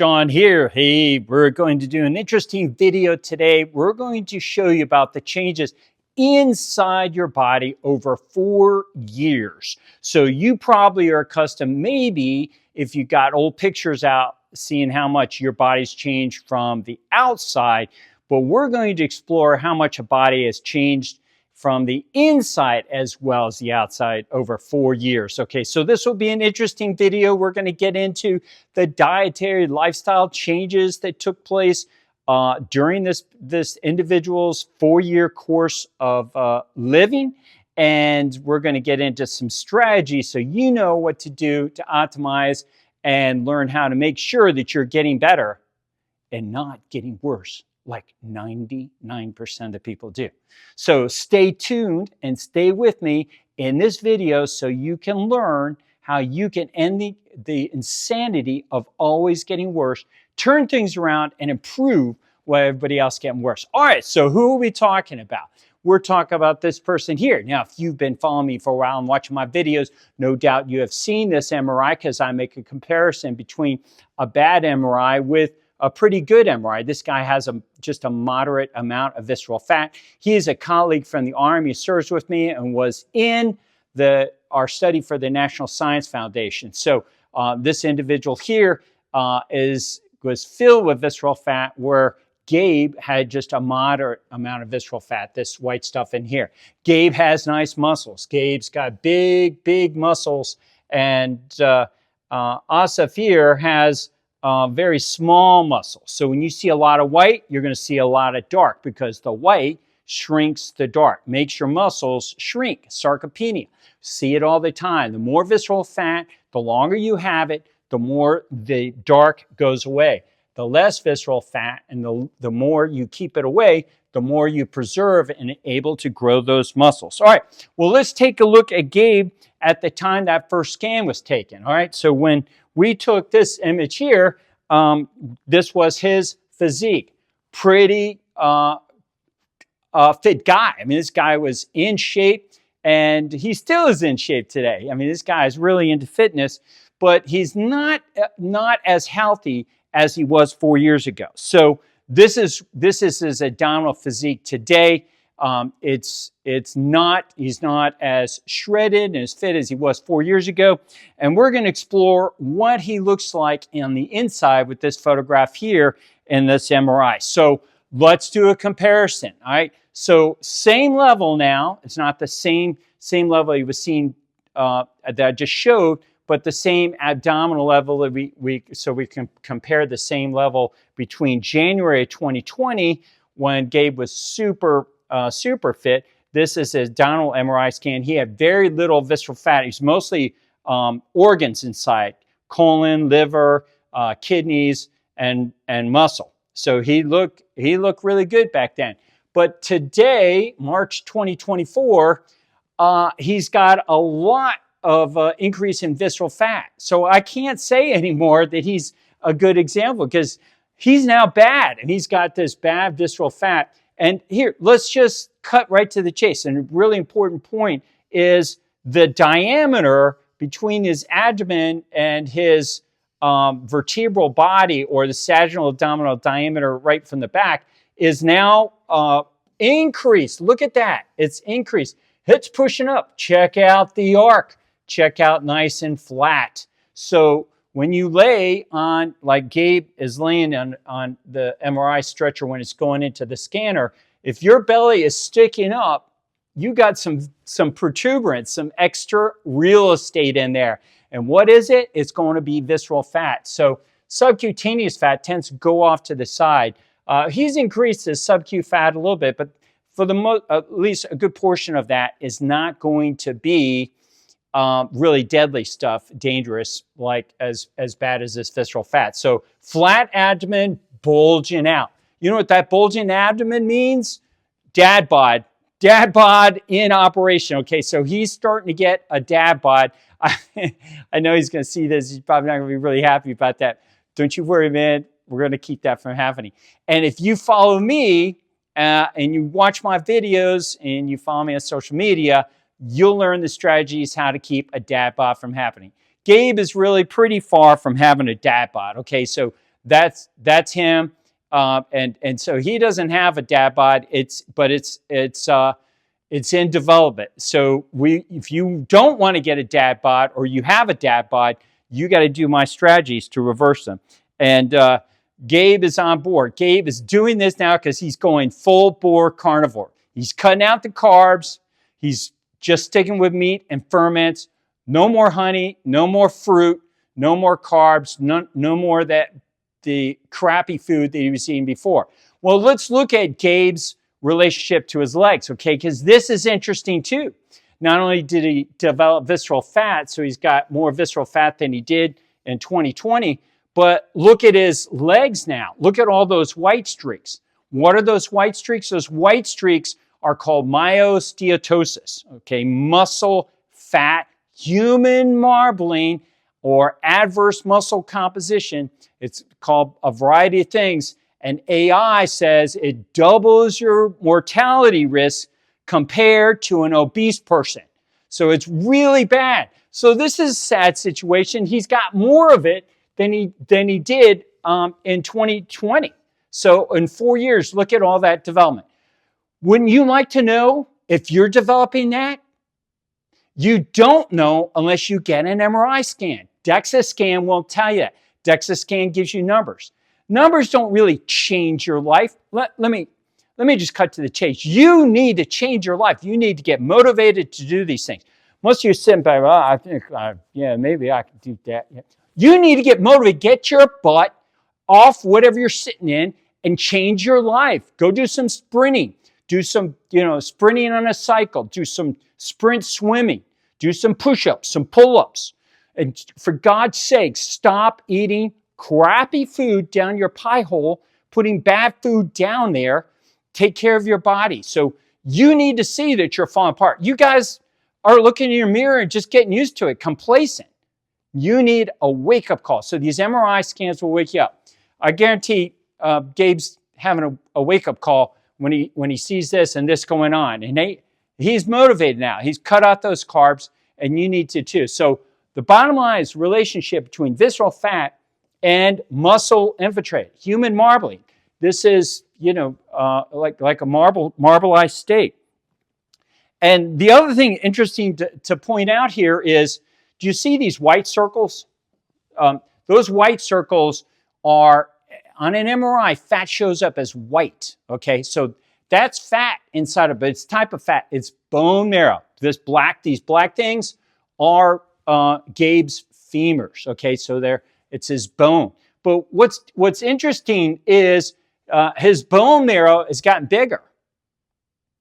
Sean here. Hey, we're going to do an interesting video today. We're going to show you about the changes inside your body over 4 years. So you probably are accustomed, maybe if you got old pictures out, seeing how much your body's changed from the outside, but we're going to explore how much a body has changed from the inside as well as the outside over 4 years. Okay, so this will be an interesting video. We're going to get into the dietary lifestyle changes that took place during this individual's 4-year course of living. And we're going to get into some strategies so you know what to do to optimize and learn how to make sure that you're getting better and not getting worse, like 99% of the people do. So stay tuned and stay with me in this video so you can learn how you can end the insanity of always getting worse, turn things around, and improve while everybody else getting worse. All right, so who are we talking about? We're talking about this person here. Now, if you've been following me for a while and watching my videos, no doubt you have seen this MRI because I make a comparison between a bad MRI with a pretty good MRI. This guy has just a moderate amount of visceral fat. He is a colleague from the Army, serves with me, and was in our study for the National Science Foundation. So this individual here was filled with visceral fat, where Gabe had just a moderate amount of visceral fat, this white stuff in here. Gabe has nice muscles. Gabe's got big muscles, and Asaf here has very small muscles. So when you see a lot of white, you're going to see a lot of dark because the white shrinks the dark, makes your muscles shrink, sarcopenia. See it all the time. The more visceral fat, the longer you have it, the more the dark goes away. The less visceral fat and the more you keep it away, the more you preserve and able to grow those muscles. All right, well, let's take a look at Gabe at the time that first scan was taken. All right, so when we took this image here, this was his physique. Pretty fit guy. I mean, this guy was in shape, and he still is in shape today. I mean, this guy is really into fitness, but he's not as healthy as he was 4 years ago. So this is his abdominal physique today. He's not as shredded and as fit as he was 4 years ago. And we're going to explore what he looks like on the inside with this photograph here in this MRI. So let's do a comparison. All right. So same level now. It's not the same level he was seeing that I just showed, but the same abdominal level that so we can compare the same level between January of 2020 when Gabe was super fit. This is his abdominal MRI scan. He had very little visceral fat. He's mostly organs inside: colon, liver, kidneys, and muscle. So he looked really good back then. But today, March 2024, he's got a lot of increase in visceral fat. So I can't say anymore that he's a good example because he's now bad and he's got this bad visceral fat. And here, let's just cut right to the chase. And a really important point is the diameter between his abdomen and his vertebral body, or the sagittal abdominal diameter right from the back, is now increased. Look at that. It's increased. It's pushing up. Check out the arc. Check out nice and flat. So when you lay on, like Gabe is laying on the MRI stretcher when it's going into the scanner, if your belly is sticking up, you got some protuberance, some extra real estate in there. And what is it? It's going to be visceral fat. So subcutaneous fat tends to go off to the side. He's increased his subcu fat a little bit, but for at least a good portion of that is not going to be really deadly stuff, dangerous, like as bad as this visceral fat. So flat abdomen, bulging out. You know what that bulging abdomen means? Dad bod. Dad bod in operation. Okay, so he's starting to get a dad bod. I know he's going to see this. He's probably not going to be really happy about that. Don't you worry, man. We're going to keep that from happening. And if you follow me and you watch my videos and you follow me on social media, you'll learn the strategies how to keep a dad bod from happening. Gabe is really pretty far from having a dad bod. Okay, so That's him. And so he doesn't have a dad bod. It's in development. So if you don't want to get a dad bod or you have a dad bod, you got to do my strategies to reverse them. And Gabe is on board. Gabe is doing this now because he's going full bore carnivore. He's cutting out the carbs. He's just sticking with meat and ferments. No more honey, no more fruit, no more carbs, no more the crappy food that he was eating before. Well, let's look at Gabe's relationship to his legs, okay? Because this is interesting too. Not only did he develop visceral fat, so he's got more visceral fat than he did in 2020, but look at his legs now. Look at all those white streaks. What are those white streaks? Those white streaks are called myosteatosis, okay? Muscle fat, human marbling, or adverse muscle composition. It's called a variety of things. And AI says it doubles your mortality risk compared to an obese person. So it's really bad. So this is a sad situation. He's got more of it than he did in 2020. So in 4 years, look at all that development. Wouldn't you like to know if you're developing that? You don't know unless you get an MRI scan. DEXA scan won't tell you that. DEXA scan gives you numbers. Numbers don't really change your life. Let me just cut to the chase. You need to change your life. You need to get motivated to do these things. Most of you are sitting back, well, I think, yeah, maybe I can do that. Yeah. You need to get motivated. Get your butt off whatever you're sitting in and change your life. Go do some sprinting. Do some, sprinting on a cycle. Do some sprint swimming. Do some push-ups, some pull-ups. And for God's sake, stop eating crappy food down your pie hole, putting bad food down there. Take care of your body. So you need to see that you're falling apart. You guys are looking in your mirror and just getting used to it, complacent. You need a wake-up call. So these MRI scans will wake you up. I guarantee Gabe's having a wake-up call when he sees this and this going on. And he's motivated now. He's cut out those carbs, and you need to too. So the bottom line is relationship between visceral fat and muscle infiltrate, human marbling. This is, like a marbleized state. And the other thing interesting to point out here is, do you see these white circles? Those white circles are, on an MRI, fat shows up as white, okay? So that's fat inside of it. It's type of fat. It's bone marrow. These black things are Gabe's femurs, okay? So it's his bone. But what's interesting is his bone marrow has gotten bigger.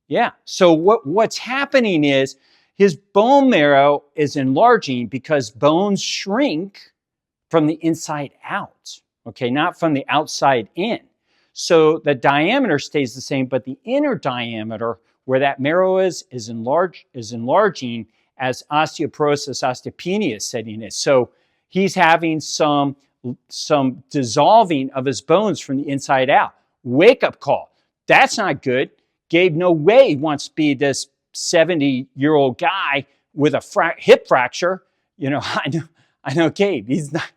Yeah, so what's happening is his bone marrow is enlarging because bones shrink from the inside out, okay, not from the outside in. So the diameter stays the same, but the inner diameter, where that marrow is enlarging as osteoporosis, osteopenia is setting in. So he's having some dissolving of his bones from the inside out. Wake-up call. That's not good. Gabe, no way wants to be this 70-year-old guy with a hip fracture. I know Gabe. He's not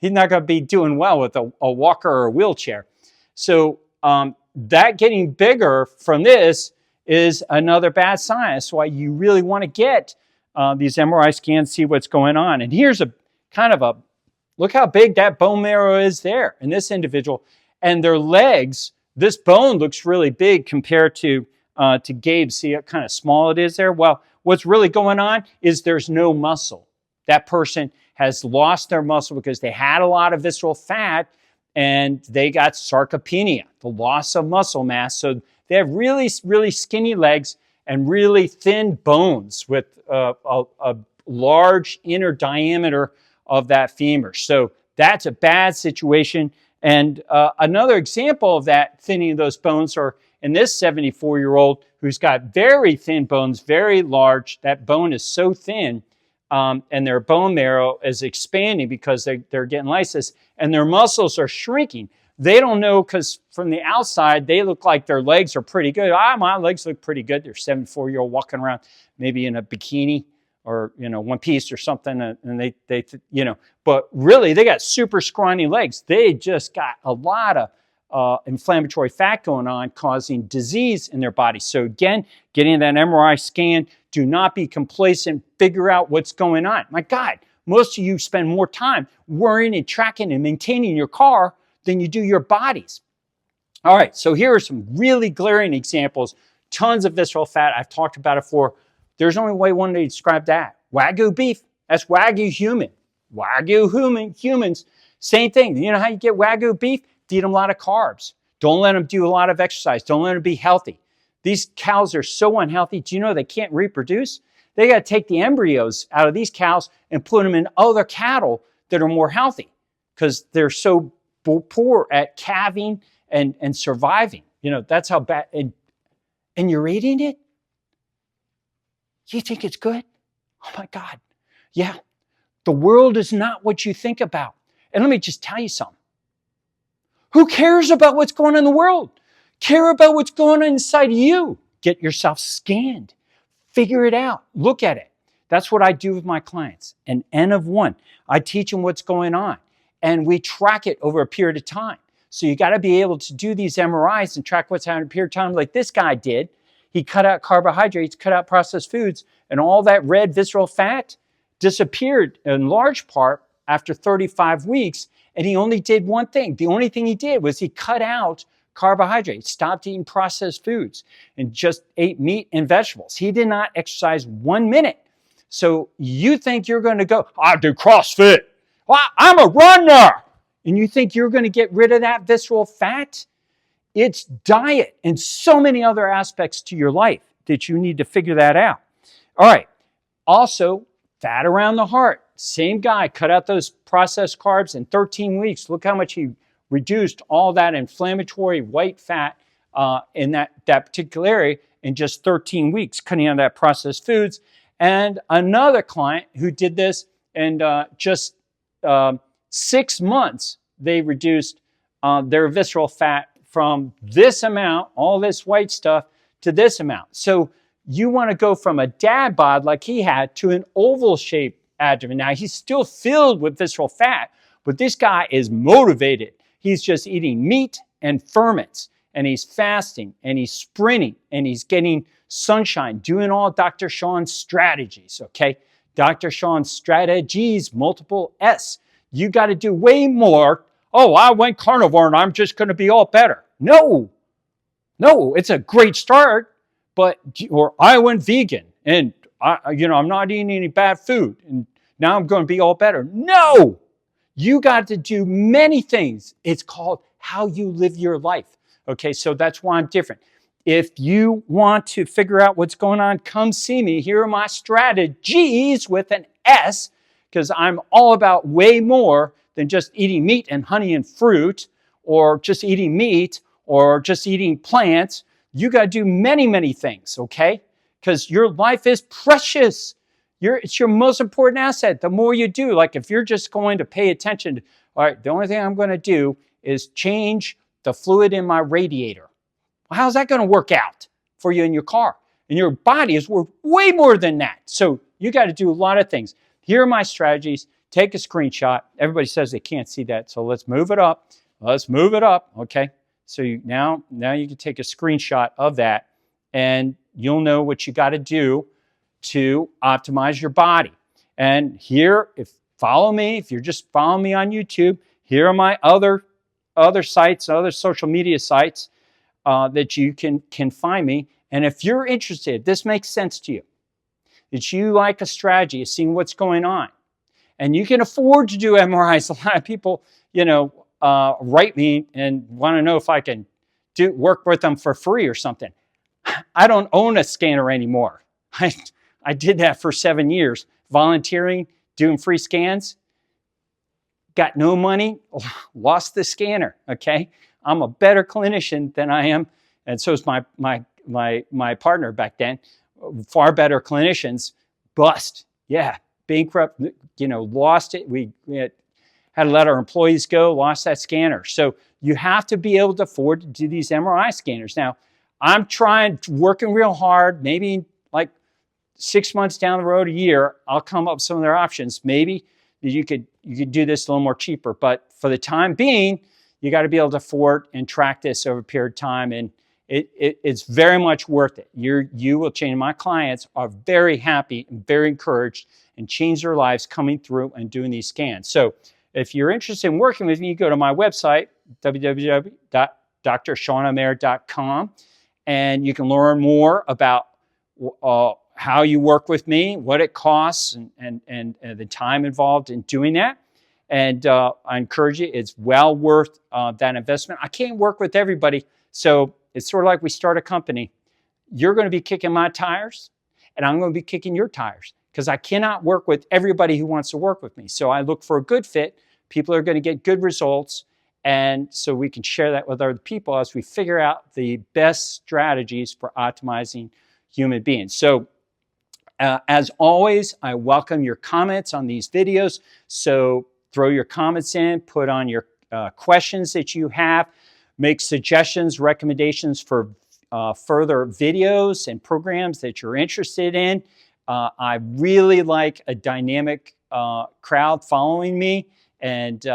going to be doing well with a walker or a wheelchair. So that getting bigger from this is another bad sign. That's why you really want to get these MRI scans, see what's going on. And here's look how big that bone marrow is there in this individual. And their legs, this bone looks really big compared to Gabe. See how kind of small it is there? Well, what's really going on is there's no muscle. That person has lost their muscle because they had a lot of visceral fat and they got sarcopenia, the loss of muscle mass. So they have really, really skinny legs and really thin bones with a large inner diameter of that femur. So that's a bad situation. And another example of that thinning of those bones are in this 74-year-old who's got very thin bones, very large. That bone is so thin, and their bone marrow is expanding because they're getting lysis, and their muscles are shrinking. They don't know because from the outside, they look like their legs are pretty good. My legs look pretty good. They're 74-year-old walking around maybe in a bikini or one piece or something, and they but really they got super scrawny legs. They just got a lot of inflammatory fat going on, causing disease in their body. So again, getting that MRI scan, do not be complacent, figure out what's going on. My God, most of you spend more time worrying and tracking and maintaining your car than you do your bodies. All right, so here are some really glaring examples. Tons of visceral fat. I've talked about it before. There's only one way to describe that. Wagyu beef. That's Wagyu human. Wagyu humans, same thing. You know how you get Wagyu beef? Feed them a lot of carbs. Don't let them do a lot of exercise. Don't let them be healthy. These cows are so unhealthy. Do you know they can't reproduce? They got to take the embryos out of these cows and put them in other cattle that are more healthy because they're so poor at calving and surviving. That's how bad. And you're eating it? You think it's good? Oh my God. Yeah. The world is not what you think about. And let me just tell you something. Who cares about what's going on in the world? Care about what's going on inside you. Get yourself scanned. Figure it out. Look at it. That's what I do with my clients. An N of 1. I teach them what's going on. And we track it over a period of time. So you got to be able to do these MRIs and track what's happening in a period of time like this guy did. He cut out carbohydrates, cut out processed foods, and all that red visceral fat disappeared in large part after 35 weeks. And he only did one thing. The only thing he did was he cut out carbohydrates, stopped eating processed foods, and just ate meat and vegetables. He did not exercise 1 minute. So you think you're going to go, I do CrossFit. Well, I'm a runner. And you think you're going to get rid of that visceral fat? It's diet and so many other aspects to your life that you need to figure that out. All right. Also, fat around the heart. Same guy cut out those processed carbs in 13 weeks. Look how much he reduced all that inflammatory white fat in that particular area in just 13 weeks, cutting out that processed foods. And another client who did this in just 6 months, they reduced their visceral fat from this amount, all this white stuff, to this amount. So you want to go from a dad bod like he had to an oval-shaped abdomen. Now, he's still filled with visceral fat, but this guy is motivated. He's just eating meat and ferments, and he's fasting, and he's sprinting, and he's getting sunshine, doing all Dr. Sean's strategies, okay? Dr. Sean's strategies, multiple S. You got to do way more. Oh, I went carnivore and I'm just going to be all better. No, it's a great start, or I went vegan and I'm not eating any bad food and now I'm going to be all better. No, you got to do many things. It's called how you live your life. Okay, so that's why I'm different. If you want to figure out what's going on, come see me. Here are my strategies with an S, because I'm all about way more than just eating meat and honey and fruit, or just eating meat, or just eating plants. You got to do many, many things, okay? Because your life is precious. It's your most important asset. The more you do, like if you're just going to pay attention to, all right, the only thing I'm going to do is change the fluid in my radiator. Well, how's that going to work out for you in your car? And your body is worth way more than that. So you got to do a lot of things. Here are my strategies. Take a screenshot. Everybody says they can't see that, so let's move it up. Let's move it up, okay? So now you can take a screenshot of that, and you'll know what you got to do to optimize your body. And here, follow me, if you're just following me on YouTube, here are my other sites, other social media sites that you can find me. And if you're interested, this makes sense to you, that you like a strategy of seeing what's going on, and you can afford to do MRIs. A lot of people, write me and want to know if I can work with them for free or something. I don't own a scanner anymore. I did that for 7 years, volunteering, doing free scans. Got no money, lost the scanner, okay? I'm a better clinician than I am, and so is my partner back then. Far better clinicians, bust, yeah, bankrupt, lost it. We had to let our employees go, lost that scanner. So you have to be able to afford to do these MRI scanners. Now, I'm working real hard, maybe like 6 months down the road, a year, I'll come up with some of their options. Maybe you could do this a little more cheaper, but for the time being, you got to be able to afford and track this over a period of time, and it's very much worth it. You will change. My clients are very happy and very encouraged and change their lives coming through and doing these scans. So if you're interested in working with me, go to my website, www.drshawnamair.com, and you can learn more about how you work with me, what it costs, and the time involved in doing that. And I encourage you, it's well worth that investment. I can't work with everybody, so it's sort of like we start a company. You're going to be kicking my tires, and I'm going to be kicking your tires, because I cannot work with everybody who wants to work with me. So I look for a good fit. People are going to get good results, and so we can share that with other people as we figure out the best strategies for optimizing human beings. So as always, I welcome your comments on these videos. So throw your comments in, put on your questions that you have, make suggestions, recommendations for further videos and programs that you're interested in. I really like a dynamic crowd following me and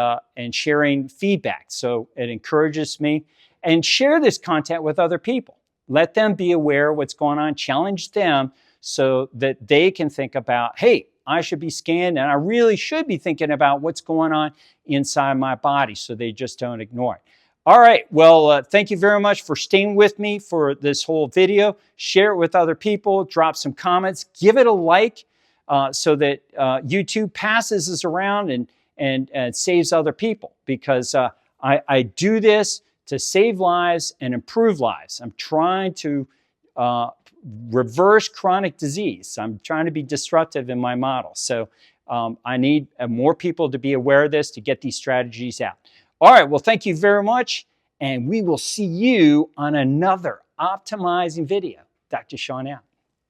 sharing feedback. So it encourages me. And share this content with other people. Let them be aware of what's going on. Challenge them so that they can think about, hey, I should be scanned, and I really should be thinking about what's going on inside my body, so they just don't ignore it. All right, well, thank you very much for staying with me for this whole video. Share it with other people, drop some comments, give it a like so that YouTube passes this around and saves other people, because I do this to save lives and improve lives. I'm trying to reverse chronic disease. I'm trying to be disruptive in my model. So I need more people to be aware of this, to get these strategies out. All right, well, thank you very much, and we will see you on another optimizing video. Dr. Shawn out.